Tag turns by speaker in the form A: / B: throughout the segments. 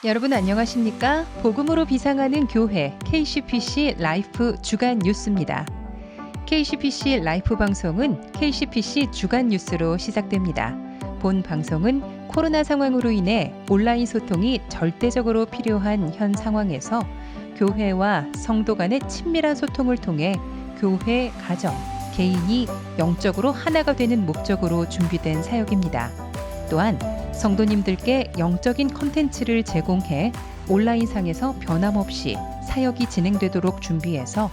A: 여러분 안녕하십니까? 복음으로 비상하는 교회 KCPC 라이프 주간 뉴스입니다. KCPC 라이프 방송은 KCPC 주간 뉴스로 시작됩니다. 본 방송은 코로나 상황으로 인해 온라인 소통이 절대적으로 필요한 현 상황에서 교회와 성도 간의 친밀한 소통을 통해 교회, 가정, 개인이 영적으로 하나가 되는 목적으로 준비된 사역입니다. 또한 성도님들께 영적인 콘텐츠를 제공해 온라인상에서 변함없이 사역이 진행되도록 준비해서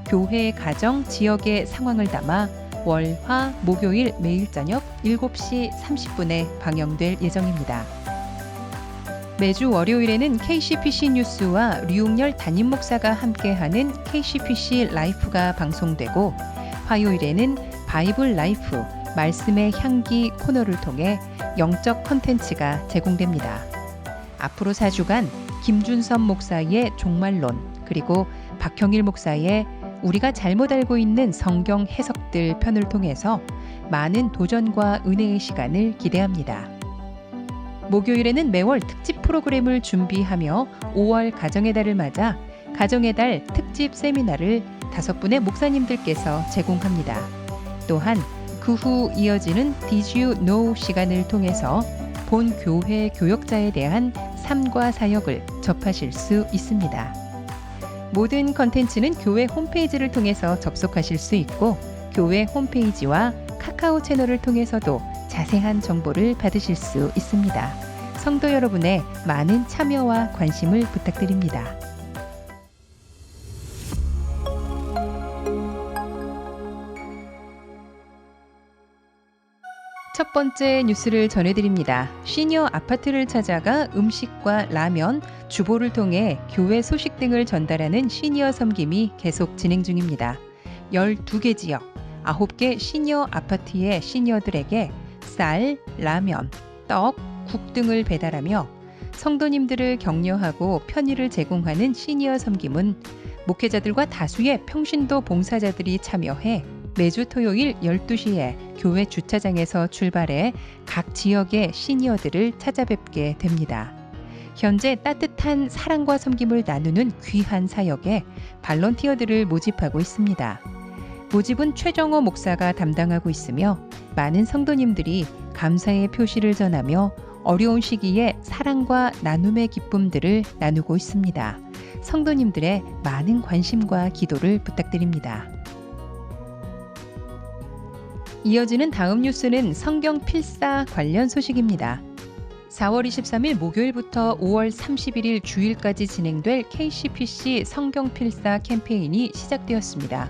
A: 교회, 가정, 지역의 상황을 담아 월, 화, 목요일 매일 저녁 7시 30분에 방영될 예정입니다. 매주 월요일에는 KCPC 뉴스와 류웅열 담임 목사가 함께하는 KCPC 라이프가 방송되고 화요일에는 바이블 라이프, 말씀의 향기 코너를 통해 영적 콘텐츠가 제공됩니다. 앞으로 4주간 김준섭 목사의 종말론, 그리고 박형일 목사의 우리가 잘못 알고 있는 성경 해석들 편을 통해서 많은 도전과 은혜의 시간을 기대합니다. 목요일에는 매월 특집 프로그램을 준비하며 5월 가정의 달을 맞아 가정의 달 특집 세미나를 5분의 목사님들께서 제공합니다. 또한 그 후 이어지는 Did You Know 시간을 통해서 본 교회 교역자에 대한 삶과 사역을 접하실 수 있습니다. 모든 컨텐츠는 교회 홈페이지를 통해서 접속하실 수 있고 교회 홈페이지와 카카오 채널을 통해서도 자세한 정보를 받으실 수 있습니다. 성도 여러분의 많은 참여와 관심을 부탁드립니다. 첫 번째 뉴스를 전해드립니다. 시니어 아파트를 찾아가 음식과 라면, 주보를 통해 교회 소식 등을 전달하는 시니어 섬김이 계속 진행 중입니다. 12개 지역, 9개 시니어 아파트의 시니어들에게 쌀, 라면, 떡, 국 등을 배달하며 성도님들을 격려하고 편의를 제공하는 시니어 섬김은 목회자들과 다수의 평신도 봉사자들이 참여해 매주 토요일 12시에 교회 주차장에서 출발해 각 지역의 시니어들을 찾아뵙게 됩니다. 현재 따뜻한 사랑과 섬김을 나누는 귀한 사역에 발런티어들을 모집하고 있습니다. 모집은 최정호 목사가 담당하고 있으며 많은 성도님들이 감사의 표시를 전하며 어려운 시기에 사랑과 나눔의 기쁨들을 나누고 있습니다. 성도님들의 많은 관심과 기도를 부탁드립니다. 이어지는 다음 뉴스는 성경 필사 관련 소식입니다. 4월 23일 목요일부터 5월 31일 주일까지 진행될 KCPC 성경 필사 캠페인이 시작되었습니다.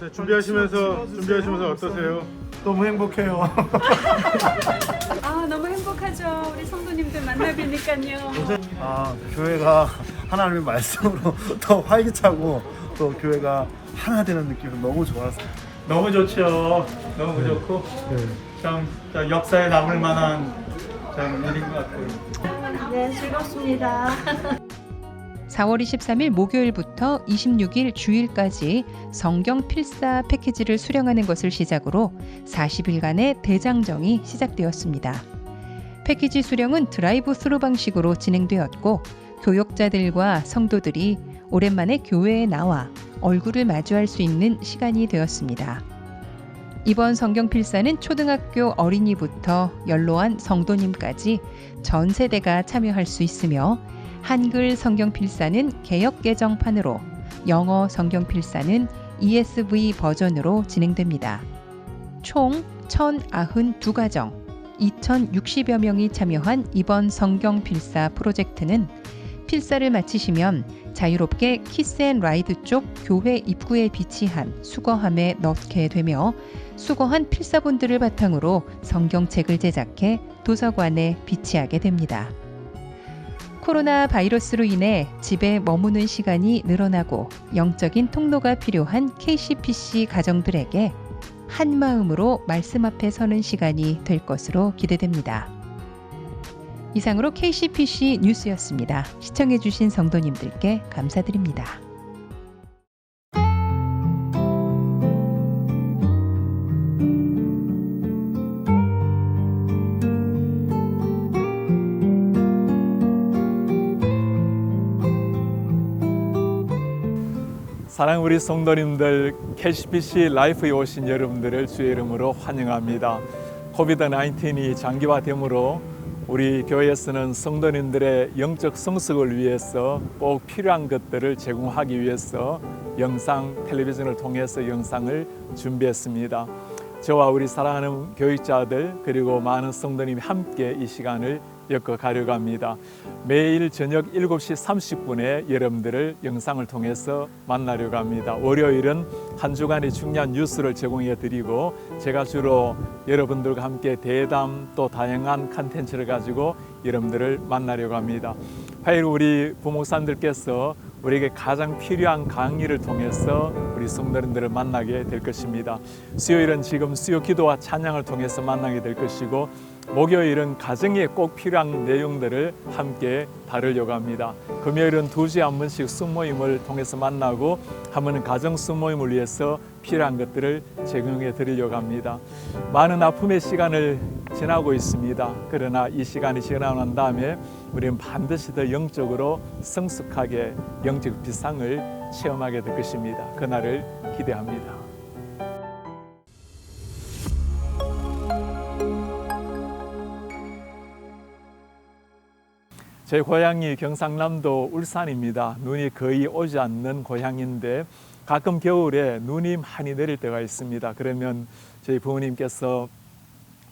B: 네, 준비하시면서 어떠세요?
C: 너무 행복해요.
D: 너무 행복하죠. 우리 성도님들 만나 뵈니까요.
C: 교회가 하나님의 말씀으로 더 활기차고 또 교회가 하나 되는 느낌이 너무 좋았어요.
B: 너무 좋죠. 너무 좋고 참 역사에 남을 만한 참 일인 것 같아요.
D: 네, 즐겁습니다.
A: 4월 23일 목요일부터 26일 주일까지 성경 필사 패키지를 수령하는 것을 시작으로 40일간의 대장정이 시작되었습니다. 패키지 수령은 드라이브 스루 방식으로 진행되었고 교역자들과 성도들이 오랜만에 교회에 나와 얼굴을 마주할 수 있는 시간이 되었습니다. 이번 성경 필사는 초등학교 어린이부터 연로한 성도님까지 전 세대가 참여할 수 있으며 한글 성경 필사는 개역 개정판으로, 영어 성경 필사는 ESV 버전으로 진행됩니다. 총 1,092가정, 2,060여 명이 참여한 이번 성경 필사 프로젝트는 필사를 마치시면 자유롭게 키스앤라이드 쪽 교회 입구에 비치한 수거함에 넣게 되며 수거한 필사본들을 바탕으로 성경책을 제작해 도서관에 비치하게 됩니다. 코로나 바이러스로 인해 집에 머무는 시간이 늘어나고 영적인 통로가 필요한 KCPC 가정들에게 한 마음으로 말씀 앞에 서는 시간이 될 것으로 기대됩니다. 이상으로 KCPC 뉴스였습니다. 시청해주신 성도님들께 감사드립니다.
E: 사랑 우리 성도님들, KCPC 라이프에 오신 여러분들을 주의 이름으로 환영합니다. 코비드-19이 장기화되므로 우리 교회에서는 성도님들의 영적 성숙을 위해서 꼭 필요한 것들을 제공하기 위해서 영상, 텔레비전을 통해서 영상을 준비했습니다. 저와 우리 사랑하는 교육자들 그리고 많은 성도님이 함께 이 시간을 엮어가려고 합니다. 매일 저녁 7시 30분에 여러분들을 영상을 통해서 만나려고 합니다. 월요일은 한 주간의 중요한 뉴스를 제공해 드리고 제가 주로 여러분들과 함께 대담 또 다양한 컨텐츠를 가지고 여러분들을 만나려고 합니다. 화요일 우리 부목사님들께서 우리에게 가장 필요한 강의를 통해서 우리 성도님들을 만나게 될 것입니다. 수요일은 지금 수요 기도와 찬양을 통해서 만나게 될 것이고 목요일은 가정에 꼭 필요한 내용들을 함께 다루려고 합니다. 금요일은 2주에 한 번씩 순모임을 통해서 만나고 한 번은 가정 순모임을 위해서 필요한 것들을 제공해 드리려고 합니다. 많은 아픔의 시간을 지나고 있습니다. 그러나 이 시간이 지나고 난 다음에 우리는 반드시 더 영적으로 성숙하게 영적 비상을 체험하게 될 것입니다. 그날을 기대합니다. 제 고향이 경상남도 울산입니다. 눈이 거의 오지 않는 고향인데 가끔 겨울에 눈이 많이 내릴 때가 있습니다. 그러면 저희 부모님께서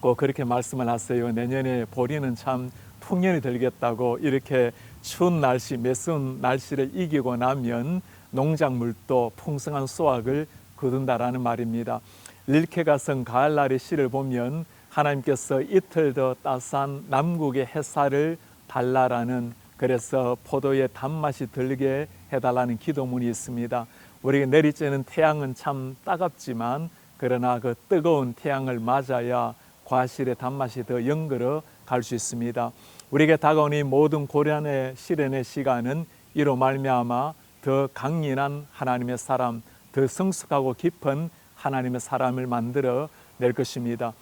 E: 꼭 그렇게 말씀을 하세요. 내년에 보리는 참 풍년이 들겠다고. 이렇게 추운 날씨, 매서운 날씨를 이기고 나면 농작물도 풍성한 수확을 거둔다라는 말입니다. 릴케가 쓴 가을날의 시를 보면 하나님께서 이틀 더 따스한 남국의 햇살을 달라라는, 그래서 포도의 단맛이 들게 해달라는 기도문이 있습니다. 우리가 내리쬐는 태양은 참 따갑지만 그러나 그 뜨거운 태양을 맞아야 과실의 단맛이 더 연걸어 갈 수 있습니다. 우리에게 다가오는 이 모든 고난의 시련의 시간은 이로 말미암아 더 강인한 하나님의 사람, 더 성숙하고 깊은 하나님의 사람을 만들어 낼 것입니다.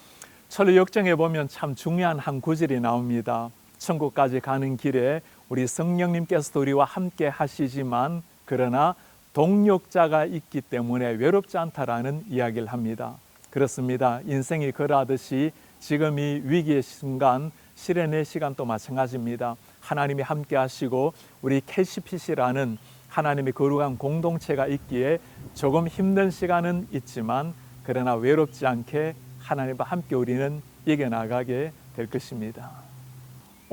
E: 철로 역정에 보면 참 중요한 한 구절이 나옵니다. 천국까지 가는 길에 우리 성령님께서도 우리와 함께 하시지만 그러나 동력자가 있기 때문에 외롭지 않다라는 이야기를 합니다. 그렇습니다. 인생이 그러하듯이 지금 이 위기의 순간, 시련의 시간도 마찬가지입니다. 하나님이 함께 하시고 우리 KCPC라는 하나님의 거룩한 공동체가 있기에 조금 힘든 시간은 있지만 그러나 외롭지 않게 하나님과 함께 우리는 이겨나가게 될 것입니다.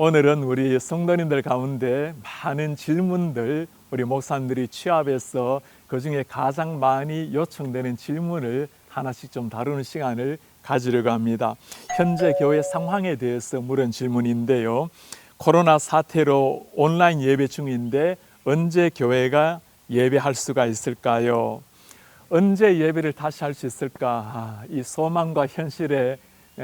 E: 오늘은 우리 성도님들 가운데 많은 질문들, 우리 목사님들이 취합해서 그중에 가장 많이 요청되는 질문을 하나씩 좀 다루는 시간을 가지려고 합니다. 현재 교회 상황에 대해서 물은 질문인데요. 코로나 사태로 온라인 예배 중인데 언제 교회가 예배할 수가 있을까요? 언제 예배를 다시 할 수 있을까? 이 소망과 현실의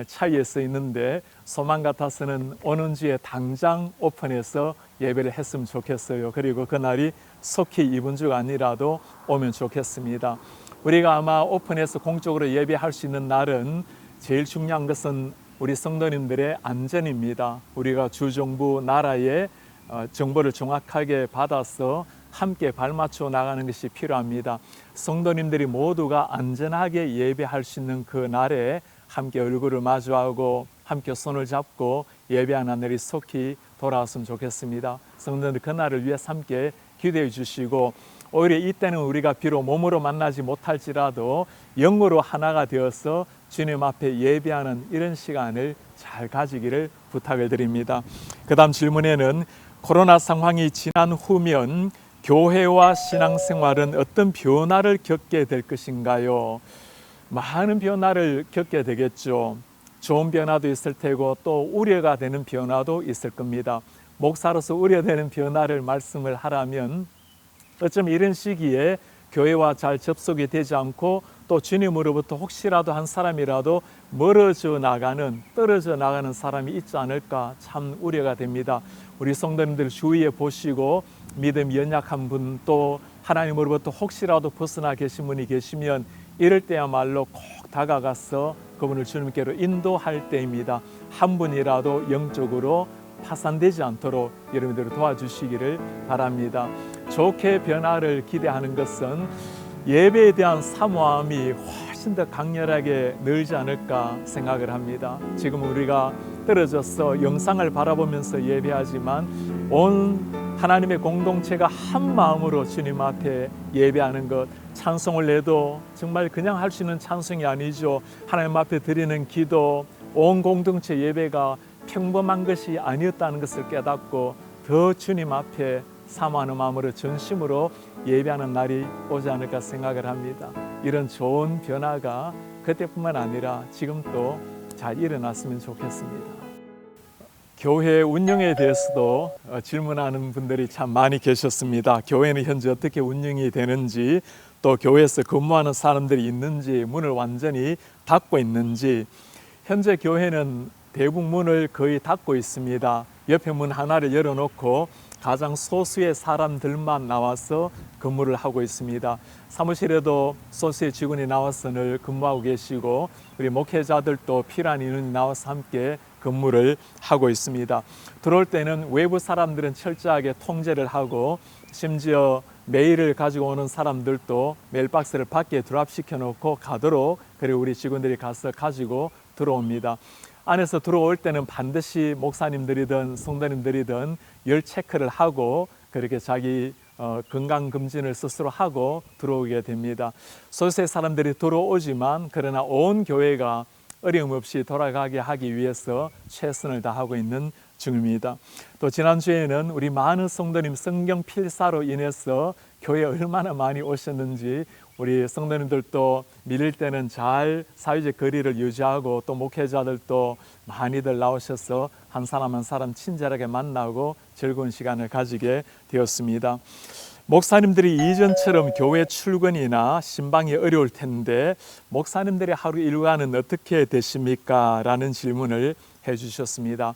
E: 차이에서 있는데 소망 같아서는 오는 주에 당장 오픈해서 예배를 했으면 좋겠어요. 그리고 그날이 속히 이번 주가 아니라도 오면 좋겠습니다. 우리가 아마 오픈해서 공적으로 예배할 수 있는 날은 제일 중요한 것은 우리 성도님들의 안전입니다. 우리가 주정부 나라의 정보를 정확하게 받아서 함께 발맞춰 나가는 것이 필요합니다. 성도님들이 모두가 안전하게 예배할 수 있는 그 날에 함께 얼굴을 마주하고 함께 손을 잡고 예배하는 날이 속히 돌아왔으면 좋겠습니다. 성도님들 그날을 위해서 함께 기도해 주시고 오히려 이때는 우리가 비록 몸으로 만나지 못할지라도 영으로 하나가 되어서 주님 앞에 예배하는 이런 시간을 잘 가지기를 부탁을 드립니다. 그 다음 질문에는 코로나 상황이 지난 후면 교회와 신앙생활은 어떤 변화를 겪게 될 것인가요? 많은 변화를 겪게 되겠죠. 좋은 변화도 있을 테고 또 우려가 되는 변화도 있을 겁니다. 목사로서 우려되는 변화를 말씀을 하라면 어쩌면 이런 시기에 교회와 잘 접속이 되지 않고 또 주님으로부터 혹시라도 한 사람이라도 떨어져 나가는 사람이 있지 않을까 참 우려가 됩니다. 우리 성도님들 주위에 보시고 믿음이 연약한 분 또 하나님으로부터 혹시라도 벗어나 계신 분이 계시면 이럴 때야말로 꼭 다가가서 그분을 주님께로 인도할 때입니다. 한 분이라도 영적으로 파산되지 않도록 여러분들을 도와주시기를 바랍니다. 좋게 변화를 기대하는 것은 예배에 대한 사모함이 훨씬 더 강렬하게 늘지 않을까 생각을 합니다. 지금 우리가 떨어져서 영상을 바라보면서 예배하지만 온 하나님의 공동체가 한 마음으로 주님 앞에 예배하는 것, 찬송을 내도 정말 그냥 할 수 있는 찬송이 아니죠. 하나님 앞에 드리는 기도, 온 공동체 예배가 평범한 것이 아니었다는 것을 깨닫고 더 주님 앞에 사모하는 마음으로 전심으로 예배하는 날이 오지 않을까 생각을 합니다. 이런 좋은 변화가 그때뿐만 아니라 지금 또 잘 일어났으면 좋겠습니다. 교회 운영에 대해서도 질문하는 분들이 참 많이 계셨습니다. 교회는 현재 어떻게 운영이 되는지, 또 교회에서 근무하는 사람들이 있는지, 문을 완전히 닫고 있는지. 현재 교회는 대부분 문을 거의 닫고 있습니다. 옆에 문 하나를 열어놓고 가장 소수의 사람들만 나와서 근무를 하고 있습니다. 사무실에도 소수의 직원이 나와서 늘 근무하고 계시고, 우리 목회자들도 필요한 인원이 나와서 함께 근무를 하고 있습니다. 들어올 때는 외부 사람들은 철저하게 통제를 하고, 심지어 메일을 가지고 오는 사람들도 메일 박스를 밖에 드랍시켜 놓고 가도록, 그리고 우리 직원들이 가서 가지고 들어옵니다. 안에서 들어올 때는 반드시 목사님들이든 성도님들이든 열 체크를 하고 그렇게 자기 건강검진을 스스로 하고 들어오게 됩니다. 소수의 사람들이 들어오지만 그러나 온 교회가 어려움 없이 돌아가게 하기 위해서 최선을 다하고 있는 중입니다. 또 지난주에는 우리 많은 성도님 성경 필사로 인해서 교회에 얼마나 많이 오셨는지, 우리 성도님들도 밀릴 때는 잘 사회적 거리를 유지하고, 또 목회자들도 많이들 나오셔서 한 사람 한 사람 친절하게 만나고 즐거운 시간을 가지게 되었습니다. 목사님들이 이전처럼 교회 출근이나 신방이 어려울 텐데 목사님들의 하루 일과는 어떻게 되십니까? 라는 질문을 해주셨습니다.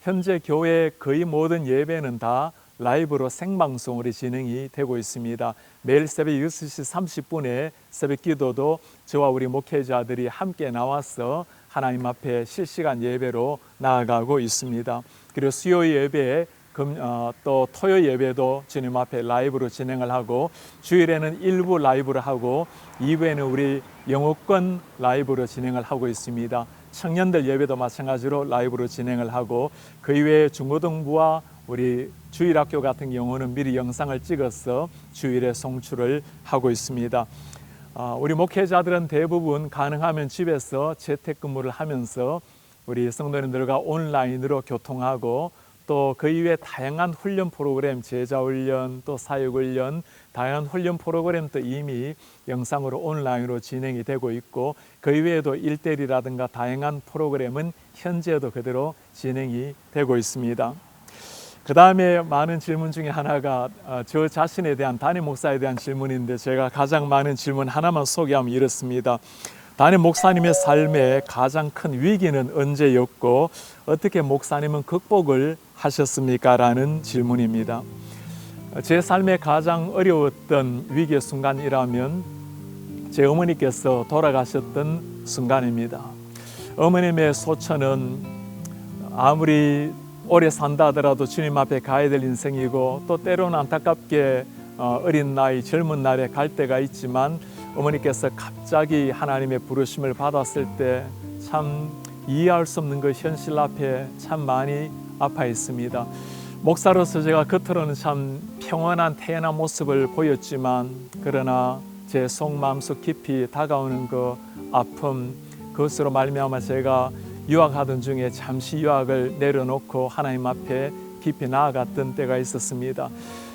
E: 현재 교회 거의 모든 예배는 다 라이브로 생방송으로 진행이 되고 있습니다. 매일 새벽 6시 30분에 새벽 기도도 저와 우리 목회자들이 함께 나와서 하나님 앞에 실시간 예배로 나아가고 있습니다. 그리고 수요일 예배에 또 토요일 예배도 주님 앞에 라이브로 진행을 하고, 주일에는 일부 라이브를 하고 2부에는 우리 영어권 라이브로 진행을 하고 있습니다. 청년들 예배도 마찬가지로 라이브로 진행을 하고, 그 이외에 중고등부와 우리 주일학교 같은 경우는 미리 영상을 찍어서 주일에 송출을 하고 있습니다. 우리 목회자들은 대부분 가능하면 집에서 재택근무를 하면서 우리 성도님들과 온라인으로 교통하고, 또 그 이외에 다양한 훈련 프로그램, 제자훈련, 또 사역훈련, 다양한 훈련 프로그램도 이미 영상으로 온라인으로 진행이 되고 있고, 그 이외에도 1:1이라든가 다양한 프로그램은 현재도 그대로 진행이 되고 있습니다. 그 다음에 많은 질문 중에 하나가 저 자신에 대한, 담임 목사에 대한 질문인데, 제가 가장 많은 질문 하나만 소개하면 이렇습니다. 담임 목사님의 삶에 가장 큰 위기는 언제였고 어떻게 목사님은 극복을 하셨습니까? 라는 질문입니다. 제 삶에 가장 어려웠던 위기의 순간이라면 제 어머니께서 돌아가셨던 순간입니다. 어머님의 소처는 아무리 오래 산다 하더라도 주님 앞에 가야 될 인생이고, 또 때로는 안타깝게 어린 나이, 젊은 날에 갈 때가 있지만, 어머니께서 갑자기 하나님의 부르심을 받았을 때 참 이해할 수 없는 그 현실 앞에 참 많이 아파했습니다. 목사로서 제가 겉으로는 참 평온한 태연한 모습을 보였지만, 그러나 제 속마음속 깊이 다가오는 그 아픔, 그것으로 말미암아 제가 유학하던 중에 잠시 유학을 내려놓고 하나님 앞에 깊이 나아갔던 때가 있었습니다.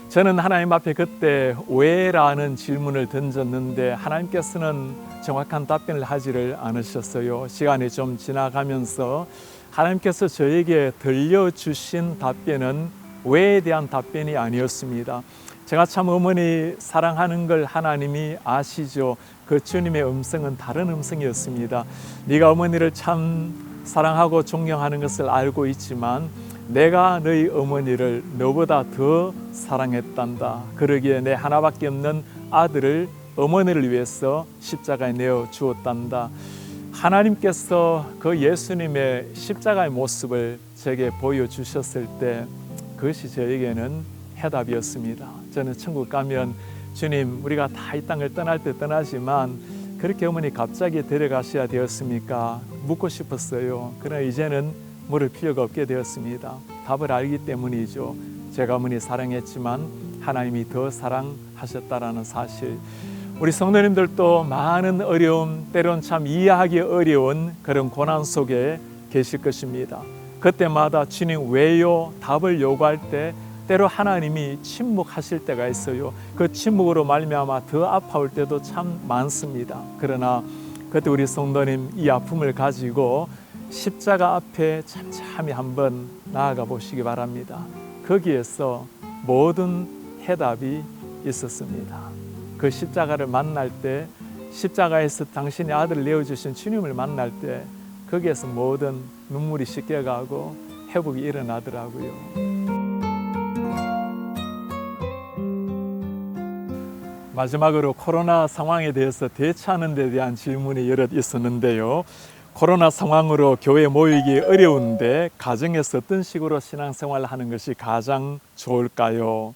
E: 저는 하나님 앞에 그때 왜? 라는 질문을 던졌는데 하나님께서는 정확한 답변을 하지를 않으셨어요. 시간이 좀 지나가면서 하나님께서 저에게 들려주신 답변은 왜에 대한 답변이 아니었습니다. 제가 참 어머니 사랑하는 걸 하나님이 아시죠. 그 주님의 음성은 다른 음성이었습니다. 네가 어머니를 참 사랑하고 존경하는 것을 알고 있지만 내가 너희 어머니를 너보다 더 사랑했단다. 그러기에 내 하나밖에 없는 아들을 어머니를 위해서 십자가에 내어 주었단다. 하나님께서 그 예수님의 십자가의 모습을 제게 보여주셨을 때 그것이 저에게는 해답이었습니다. 저는 천국 가면 주님 우리가 다 이 땅을 떠날 때 떠나지만 그렇게 어머니 갑자기 데려가셔야 되었습니까? 묻고 싶었어요. 그러나 이제는 물을 필요가 없게 되었습니다. 답을 알기 때문이죠. 제가 어머니 사랑했지만 하나님이 더 사랑하셨다라는 사실. 우리 성도님들도 많은 어려움, 때론 참 이해하기 어려운 그런 고난 속에 계실 것입니다. 그때마다 주님 왜요? 답을 요구할 때 때로 하나님이 침묵하실 때가 있어요. 그 침묵으로 말미암아 더 아파올 때도 참 많습니다. 그러나 그때 우리 성도님 이 아픔을 가지고 십자가 앞에 참참히 한번 나아가 보시기 바랍니다. 거기에서 모든 해답이 있었습니다. 그 십자가를 만날 때, 십자가에서 당신의 아들을 내어주신 주님을 만날 때 거기에서 모든 눈물이 씻겨가고 회복이 일어나더라고요. 마지막으로 코로나 상황에 대해서 대처하는 데 대한 질문이 여럿 있었는데요. 코로나 상황으로 교회 모이기 어려운데 가정에서 어떤 식으로 신앙생활을 하는 것이 가장 좋을까요?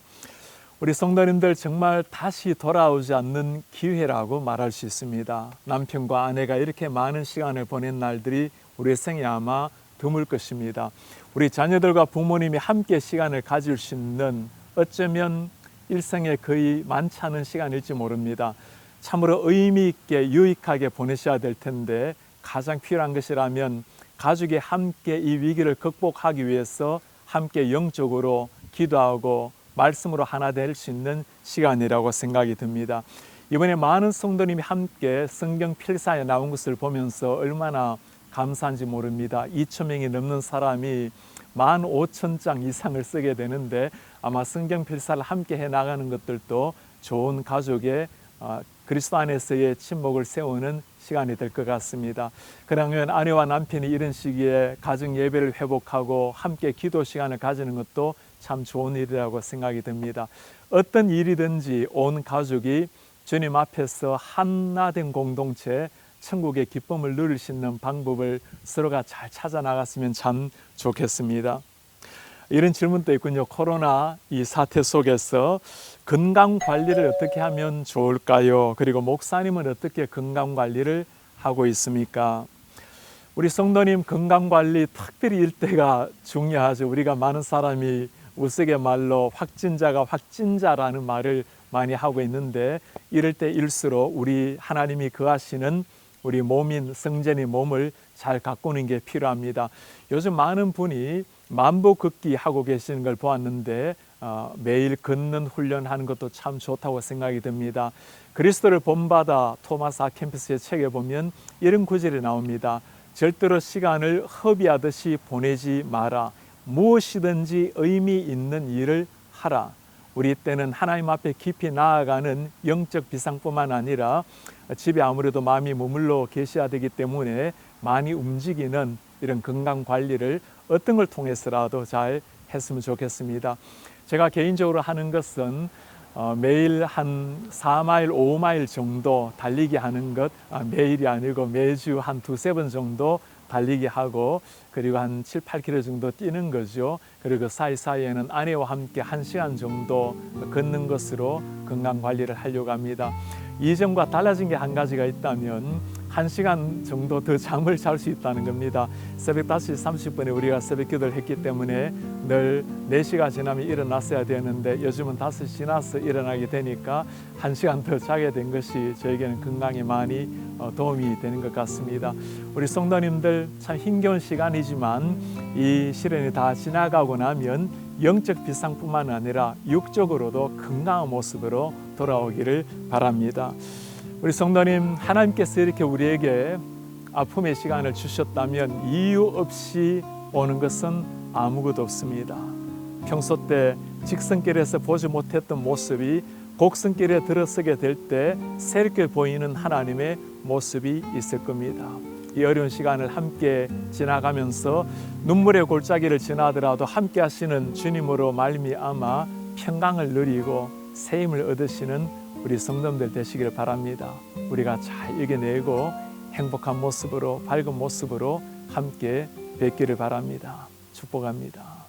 E: 우리 성도님들 정말 다시 돌아오지 않는 기회라고 말할 수 있습니다. 남편과 아내가 이렇게 많은 시간을 보낸 날들이 우리 생에 아마 드물 것입니다. 우리 자녀들과 부모님이 함께 시간을 가질 수 있는 어쩌면 일생에 거의 많지 않은 시간일지 모릅니다. 참으로 의미 있게 유익하게 보내셔야 될 텐데 가장 필요한 것이라면 가족이 함께 이 위기를 극복하기 위해서 함께 영적으로 기도하고 말씀으로 하나 될 수 있는 시간이라고 생각이 듭니다. 이번에 많은 성도님이 함께 성경 필사에 나온 것을 보면서 얼마나 감사한지 모릅니다. 2,000명이 넘는 사람이 15,000장 이상을 쓰게 되는데 아마 성경 필사를 함께 해 나가는 것들도 좋은 가족의 그리스도 안에서의 친목을 세우는 시간이 될 것 같습니다. 그러면 아내와 남편이 이런 시기에 가정 예배를 회복하고 함께 기도 시간을 가지는 것도 참 좋은 일이라고 생각이 듭니다. 어떤 일이든지 온 가족이 주님 앞에서 하나 된 공동체, 천국의 기쁨을 누릴 수 있는 방법을 서로가 잘 찾아 나갔으면 참 좋겠습니다. 이런 질문도 있군요. 코로나 이 사태 속에서 건강 관리를 어떻게 하면 좋을까요? 그리고 목사님은 어떻게 건강 관리를 하고 있습니까? 우리 성도님 건강 관리 특별히 일때가 중요하죠. 우리가 많은 사람이 우스갯말로 확진자가 확진자라는 말을 많이 하고 있는데 이럴 때일수록 우리 하나님이 거하시는 우리 몸인 성전의 몸을 잘 가꾸는 게 필요합니다. 요즘 많은 분이 만보 걷기 하고 계시는 걸 보았는데 매일 걷는 훈련하는 것도 참 좋다고 생각이 듭니다. 그리스도를 본받아 토마스 아켐피스의 책에 보면 이런 구절이 나옵니다. 절대로 시간을 허비하듯이 보내지 마라. 무엇이든지 의미 있는 일을 하라. 우리 때는 하나님 앞에 깊이 나아가는 영적 비상뿐만 아니라 집에 아무래도 마음이 머물러 계셔야 되기 때문에 많이 움직이는 이런 건강 관리를 어떤 걸 통해서라도 잘 했으면 좋겠습니다. 제가 개인적으로 하는 것은 매일 한 4마일, 5마일 정도 달리기 하는 것, 매일이 아니고 매주 한 2-3번 정도 달리기 하고 그리고 한 7-8km 정도 뛰는 거죠. 그리고 그 사이사이에는 아내와 함께 1시간 정도 걷는 것으로 건강 관리를 하려고 합니다. 이전과 달라진 게 한 가지가 있다면 1시간 정도 더 잠을 잘 수 있다는 겁니다. 새벽 5시 30분에 우리가 새벽 기도를 했기 때문에 늘 4시가 지나면 일어났어야 되는데 요즘은 5시 지나서 일어나게 되니까 1시간 더 자게 된 것이 저에게는 건강에 많이 도움이 되는 것 같습니다. 우리 성도님들 참 힘겨운 시간이지만 이 시련이 다 지나가고 나면 영적 비상뿐만 아니라 육적으로도 건강한 모습으로 돌아오기를 바랍니다. 우리 성도님, 하나님께서 이렇게 우리에게 아픔의 시간을 주셨다면 이유 없이 오는 것은 아무것도 없습니다. 평소 때 직선길에서 보지 못했던 모습이 곡선길에 들어서게 될 때 새롭게 보이는 하나님의 모습이 있을 겁니다. 이 어려운 시간을 함께 지나가면서 눈물의 골짜기를 지나더라도 함께 하시는 주님으로 말미암아 평강을 누리고 새 힘을 얻으시는 우리 성도님들 되시기를 바랍니다. 우리가 잘 이겨내고 행복한 모습으로 밝은 모습으로 함께 뵙기를 바랍니다. 축복합니다.